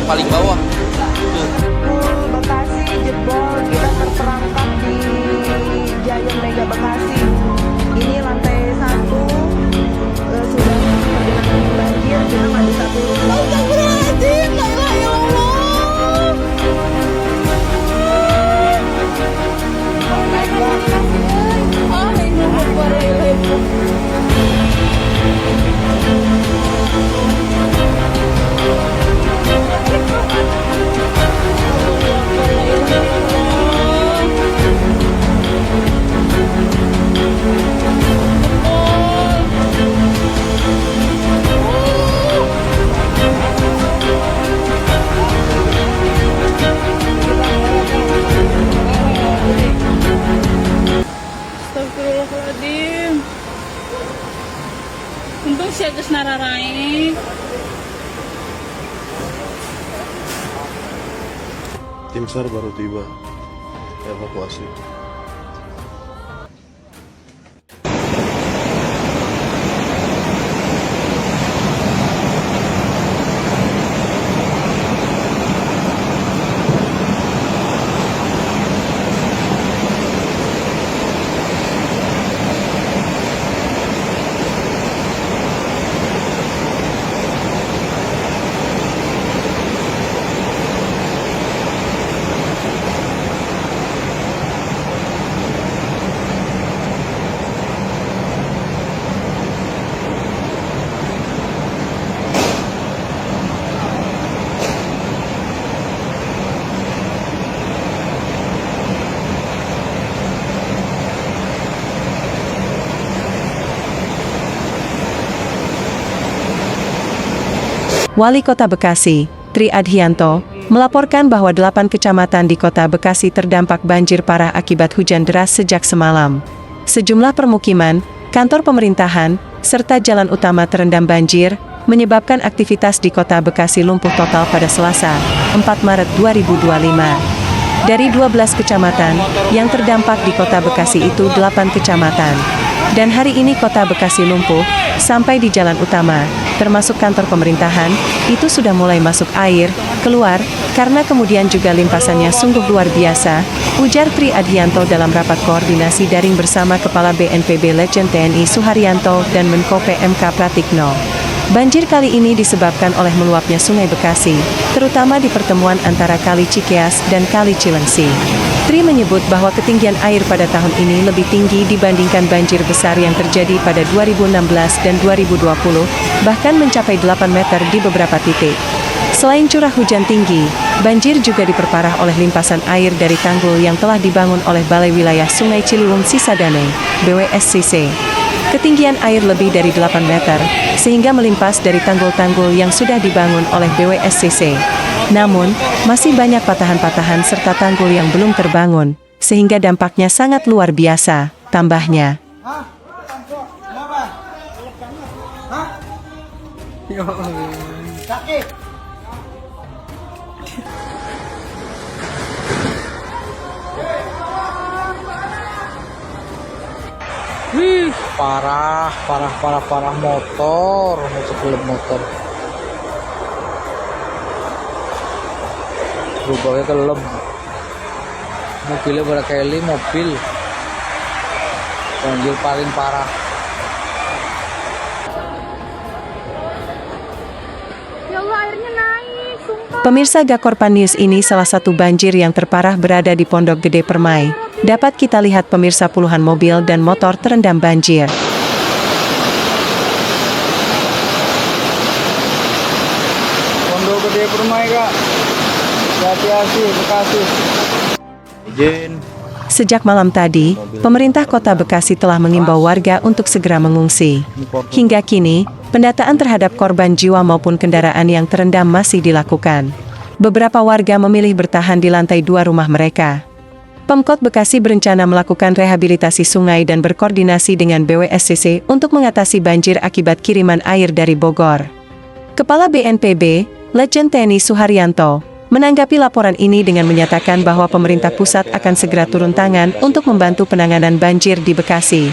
paling bawah. Bekasi jebol, kita terperangkap di Giant Mega Bekasi. Ini lantai 1 sudah tergenang banjir, kita nggak bisa turun. Astagfirullahaladzim, la ilaha illallah. Astagfirullahaladzim. Untung sih geus nararaing. Tim SAR baru tiba evakuasi. Wali Kota Bekasi, Tri Adhianto, melaporkan bahwa 8 kecamatan di Kota Bekasi terdampak banjir parah akibat hujan deras sejak semalam. Sejumlah permukiman, kantor pemerintahan, serta jalan utama terendam banjir, menyebabkan aktivitas di Kota Bekasi lumpuh total pada Selasa, 4 Maret 2025. Dari 12 kecamatan yang terdampak di Kota Bekasi itu 8 kecamatan. Dan hari ini Kota Bekasi lumpuh, sampai di jalan utama, termasuk kantor pemerintahan, itu sudah mulai masuk air, keluar, karena kemudian juga limpasannya sungguh luar biasa, ujar Tri Adhianto dalam rapat koordinasi daring bersama Kepala BNPB Letjen TNI Suharyanto dan Menko PMK Pratikno. Banjir kali ini disebabkan oleh meluapnya Sungai Bekasi, terutama di pertemuan antara Kali Cikeas dan Kali Cilengsi. Tri menyebut bahwa ketinggian air pada tahun ini lebih tinggi dibandingkan banjir besar yang terjadi pada 2016 dan 2020, bahkan mencapai 8 meter di beberapa titik. Selain curah hujan tinggi, banjir juga diperparah oleh limpasan air dari tanggul yang telah dibangun oleh Balai Wilayah Sungai Ciliwung Cisadane, BWSCC. Ketinggian air lebih dari 8 meter, sehingga melimpas dari tanggul-tanggul yang sudah dibangun oleh BWSCC. Namun, masih banyak patahan-patahan serta tanggul yang belum terbangun, sehingga dampaknya sangat luar biasa, tambahnya. Wih, parah motor belum motor. Gerobaknya kelem. Mobilnya pada keli mobil. Banjir paling parah. Ya Allah, airnya naik, sumpah. Pemirsa Gakorpan News, ini salah satu banjir yang terparah berada di Pondok Gede Permai. Dapat kita lihat pemirsa, puluhan mobil dan motor terendam banjir. Pondok Gede Permai, Kak. Hati-hati, Bekasi. Izin. Sejak malam tadi, pemerintah Kota Bekasi telah mengimbau warga untuk segera mengungsi. Hingga kini, pendataan terhadap korban jiwa maupun kendaraan yang terendam masih dilakukan. Beberapa warga memilih bertahan di lantai 2 rumah mereka. Pemkot Bekasi berencana melakukan rehabilitasi sungai dan berkoordinasi dengan BWSCC untuk mengatasi banjir akibat kiriman air dari Bogor. Kepala BNPB, Letjen TNI Suharyanto, menanggapi laporan ini dengan menyatakan bahwa pemerintah pusat akan segera turun tangan untuk membantu penanganan banjir di Bekasi.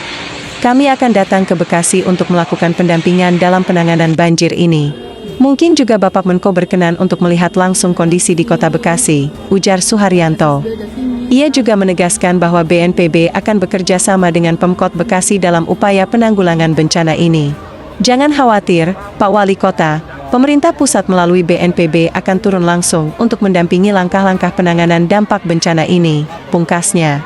Kami akan datang ke Bekasi untuk melakukan pendampingan dalam penanganan banjir ini. Mungkin juga Bapak Menko berkenan untuk melihat langsung kondisi di Kota Bekasi, ujar Suharyanto. Ia juga menegaskan bahwa BNPB akan bekerja sama dengan Pemkot Bekasi dalam upaya penanggulangan bencana ini. Jangan khawatir, Pak Wali Kota. Pemerintah pusat melalui BNPB akan turun langsung untuk mendampingi langkah-langkah penanganan dampak bencana ini, pungkasnya.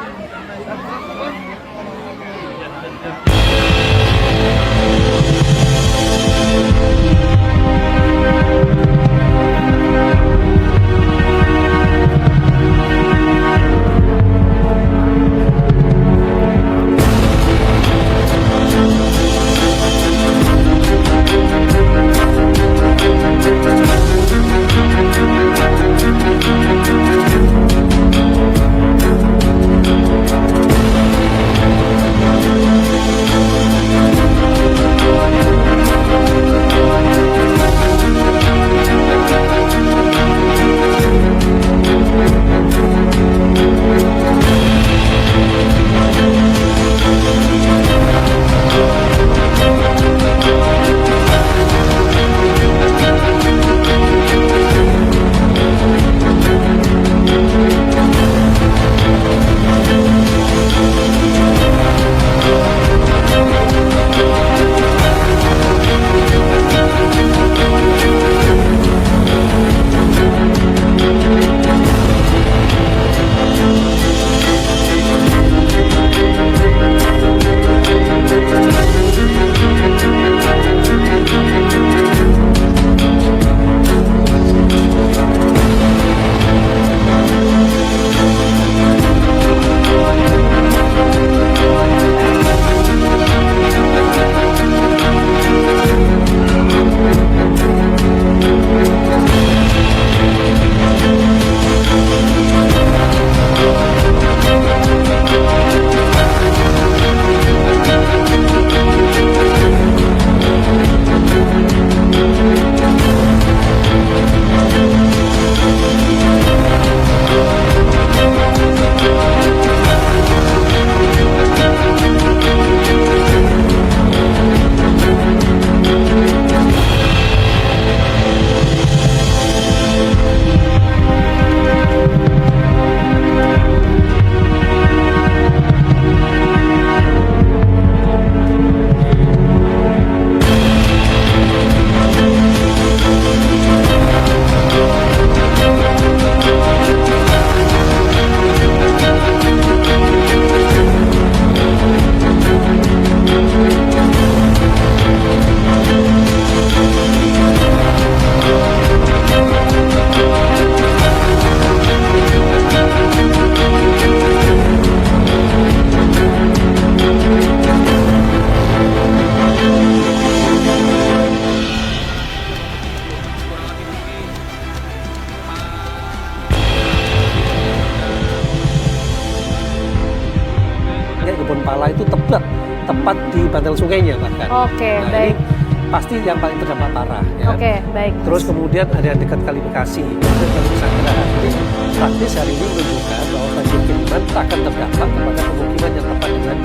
Kebun pala itu tepat di bantal sungainya bahkan. Oke, Nah, baik. ini pasti yang paling terdampak parah. Ya. Oke, baik. Terus kemudian ada yang dekat Kali Bekasi, kemudian Kali Sandra. Jadi praktis hari ini menunjukkan bahwa banjir kiriman akan terdampak kepada pemukiman yang tepat dengan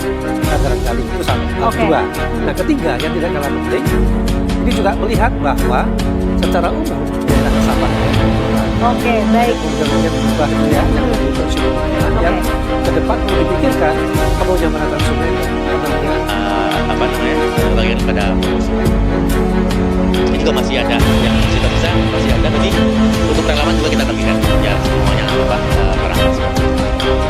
bantaran kali. Itu satu. Oke. Dua. Nah, ketiga yang tidak kalah penting, ini juga melihat bahwa secara umum daerah Sabang Oke, baik. Kemudian berubah itu ya, itu yang ke depan perlu dipikirkan kalau jembatan sungai bagian pada ini juga masih ada yang masih tersisa, masih ada. Jadi untuk relawan juga kita bagikan ya semuanya para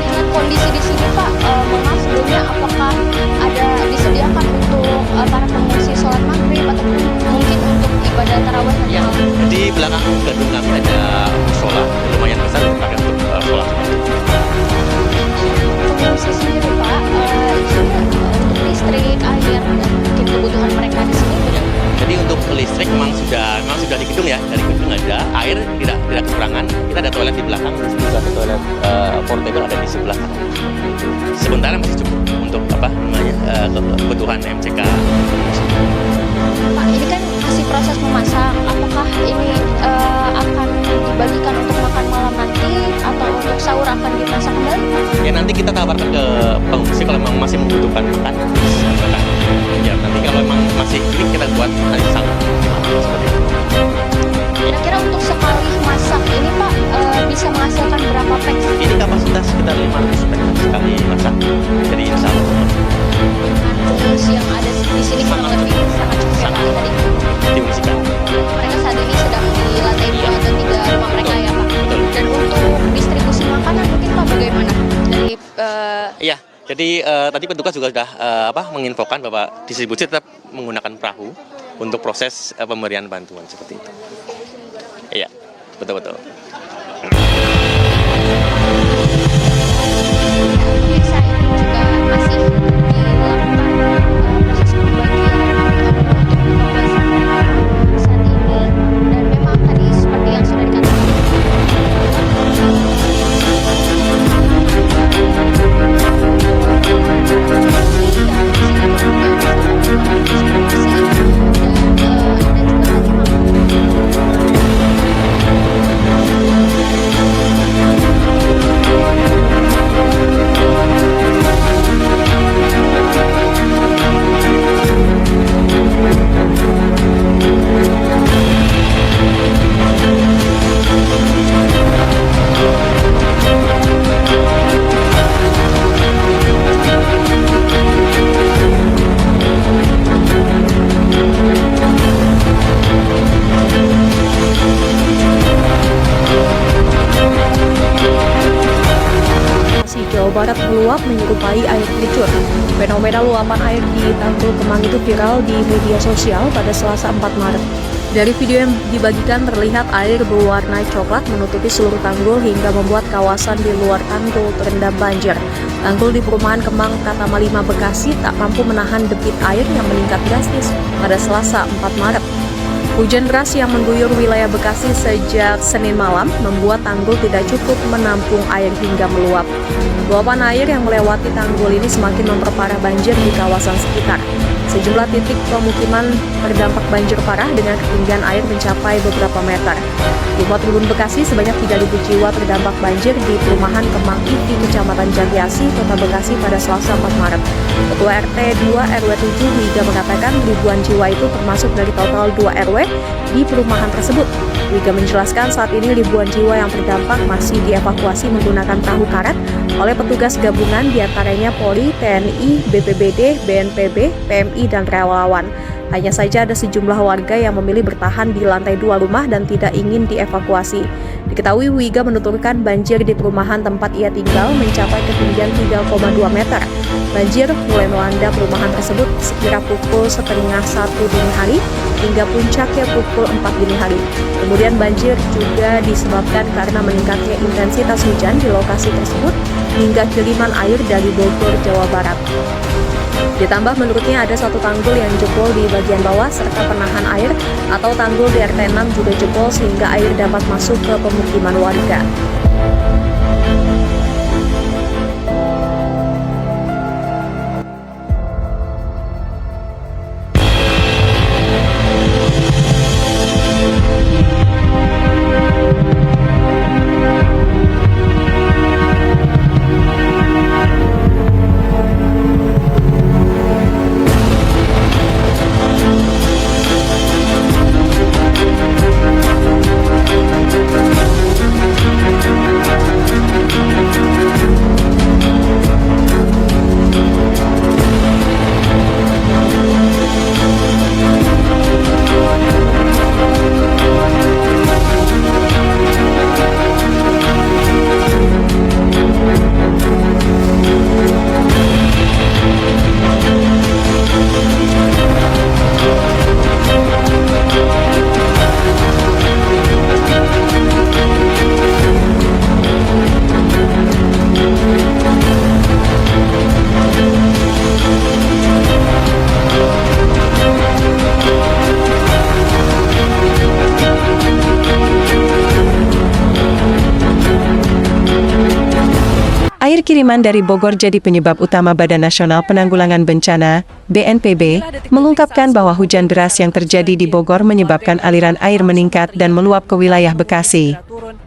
Dengan kondisi di sini Pak, mohon maaf sebelumnya, apakah ada disediakan untuk para pengungsi sholat maghrib ataupun mungkin untuk ibadah tarawih? ya, di belakang gedung kami ada musola lumayan besar dipakai untuk sholat. Pengungsi sendiri Pak, untuk listrik, air, dan mungkin kebutuhan mereka di sini. Jadi untuk listrik memang sudah di gedung ya, dari gedung ada air tidak kekurangan. Kita ada toilet di belakang, juga ada toilet portable ada di sebelah kanan. Sementara masih cukup untuk kebutuhan MCK. Pak, ini kan masih proses memasak. Apakah ini akan dibagikan untuk makan malam nanti atau untuk sahur akan dimasak kembali? Ya nanti kita tawarkan ke pengungsi kalau memang masih membutuhkan makan. Ya nanti kalau memang masih ini kita buat nanti sahur seperti itu. Kira-kira untuk sekali masak ini Pak bisa menghasilkan berapa pack? Ini kapasitas sekitar 500 pack sekali masak. Jadi insya Allah Terus yang ada di sini kurang lebih sangat cukup ya Pak tadi. diungsikan. Mereka saat ini sedang di lantai 2 atau 3 rumah mereka ya Pak. Betul. Dan untuk distribusi makanan mungkin Pak bagaimana? Dari Iya, jadi tadi petugas juga sudah menginfokan bahwa distribusi tetap menggunakan perahu untuk proses pemberian bantuan seperti itu. Iya, betul. desa ini juga masih dilakukan proses pembagian untuk pembahasan saat ini, dan memang tadi seperti yang sudah dikatakan Jawa Barat meluap menyerupai air terjun. Fenomena luapan air di Tanggul Kemang itu viral di media sosial pada Selasa 4 Maret. Dari video yang dibagikan terlihat air berwarna coklat menutupi seluruh tanggul hingga membuat kawasan di luar tanggul terendam banjir. Tanggul di perumahan Kemang Pratama 5 Bekasi tak mampu menahan debit air yang meningkat drastis pada Selasa 4 Maret. Hujan deras yang mengguyur wilayah Bekasi sejak Senin malam membuat tanggul tidak cukup menampung air hingga meluap. Luapan air yang melewati tanggul ini semakin memperparah banjir di kawasan sekitar. Sejumlah titik pemukiman terdampak banjir parah dengan ketinggian air mencapai beberapa meter. Di Kota Bekasi sebanyak 3.000 jiwa terdampak banjir di perumahan Kemang Iti, Kecamatan Jatiasi, Kota Bekasi pada Selasa 4 Maret. Ketua RT 2 RW 7 Wiga mengatakan ribuan jiwa itu termasuk dari total 2 RW di perumahan tersebut. Wiga menjelaskan saat ini ribuan jiwa yang terdampak masih dievakuasi menggunakan perahu karet oleh petugas gabungan diantaranya Polri, TNI, BPBD, BNPB, PMI, dan relawan. Hanya saja ada sejumlah warga yang memilih bertahan di lantai 2 rumah dan tidak ingin dievakuasi. Diketahui Wiga menuturkan banjir di perumahan tempat ia tinggal mencapai ketinggian 3,2 meter. Banjir mulai melanda perumahan tersebut sekira pukul 12:30 dini hari hingga puncaknya pukul 4 dini hari. Kemudian banjir juga disebabkan karena meningkatnya intensitas hujan di lokasi tersebut hingga kiriman air dari Bogor, Jawa Barat. Ditambah menurutnya ada satu tanggul yang jebol di bagian bawah serta penahan air atau tanggul di RT 6 juga jebol sehingga air dapat masuk ke pemukiman warga. Air kiriman dari Bogor jadi penyebab utama Badan Nasional Penanggulangan Bencana (BNPB) mengungkapkan bahwa hujan deras yang terjadi di Bogor menyebabkan aliran air meningkat dan meluap ke wilayah Bekasi.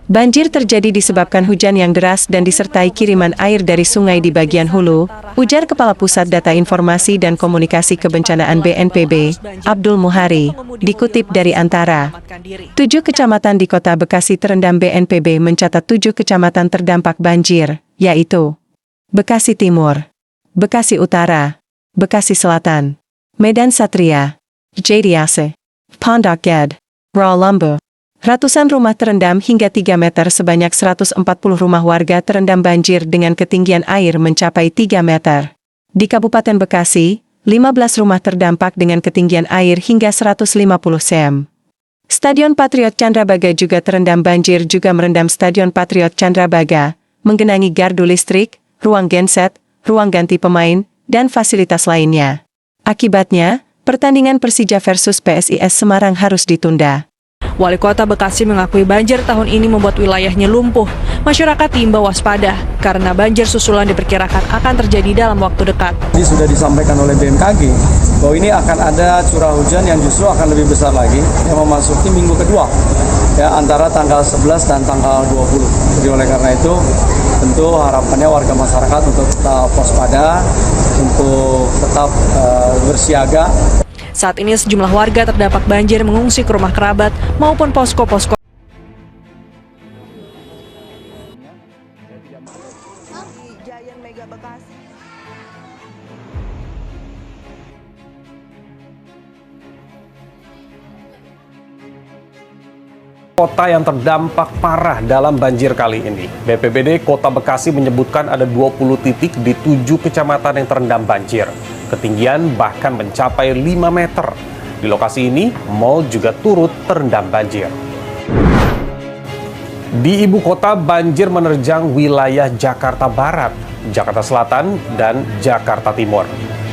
Banjir terjadi disebabkan hujan yang deras dan disertai kiriman air dari sungai di bagian hulu, ujar Kepala Pusat Data Informasi dan Komunikasi Kebencanaan BNPB, Abdul Muhari, dikutip dari Antara. 7 kecamatan di Kota Bekasi terendam. BNPB mencatat 7 kecamatan terdampak banjir, yaitu Bekasi Timur, Bekasi Utara, Bekasi Selatan, Medan Satria, Jatiase, Pondok Gede, Rawalumbu. Ratusan rumah terendam hingga 3 meter, sebanyak 140 rumah warga terendam banjir dengan ketinggian air mencapai 3 meter. Di Kabupaten Bekasi, 15 rumah terdampak dengan ketinggian air hingga 150 cm. Stadion Patriot Candrabaga juga terendam banjir, juga merendam Stadion Patriot Candrabaga, menggenangi gardu listrik, ruang genset, ruang ganti pemain, dan fasilitas lainnya. Akibatnya, pertandingan Persija versus PSIS Semarang harus ditunda. Wali Kota Bekasi mengakui banjir tahun ini membuat wilayahnya lumpuh. Masyarakat diimbau waspada karena banjir susulan diperkirakan akan terjadi dalam waktu dekat. Ini sudah disampaikan oleh BMKG bahwa ini akan ada curah hujan yang justru akan lebih besar lagi yang memasuki minggu kedua, ya, antara tanggal 11 dan tanggal 20. Jadi oleh karena itu tentu harapannya warga masyarakat untuk tetap waspada, untuk tetap bersiaga. Saat ini sejumlah warga terdampak banjir mengungsi ke rumah kerabat maupun posko-posko. Giant Mega Bekasi. Kota yang terdampak parah dalam banjir kali ini. BPBD Kota Bekasi menyebutkan ada 20 titik di 7 kecamatan yang terendam banjir. Ketinggian bahkan mencapai 5 meter. Di lokasi ini, mal juga turut terendam banjir. Di ibu kota, banjir menerjang wilayah Jakarta Barat, Jakarta Selatan, dan Jakarta Timur.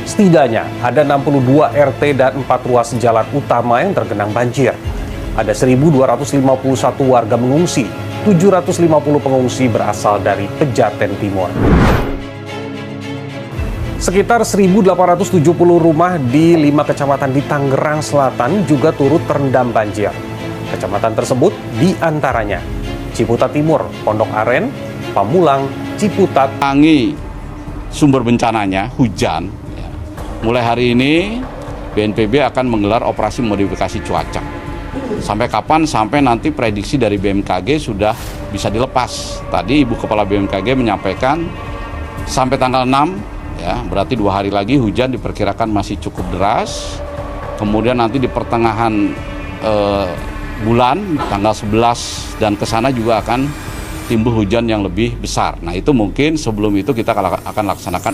Setidaknya ada 62 RT dan 4 ruas jalan utama yang tergenang banjir. Ada 1.251 warga mengungsi, 750 pengungsi berasal dari Pejaten Timur. Sekitar 1.870 rumah di 5 kecamatan di Tangerang Selatan juga turut terendam banjir. Kecamatan tersebut diantaranya Ciputat Timur, Pondok Aren, Pamulang, Ciputat. Sumber bencananya hujan. Mulai hari ini BNPB akan menggelar operasi modifikasi cuaca. Sampai kapan? Sampai nanti prediksi dari BMKG sudah bisa dilepas. Tadi Ibu Kepala BMKG menyampaikan sampai tanggal 6, ya, berarti 2 hari lagi hujan diperkirakan masih cukup deras. Kemudian nanti di pertengahan bulan, tanggal 11 dan ke sana juga akan timbul hujan yang lebih besar. Nah, itu mungkin sebelum itu kita akan laksanakan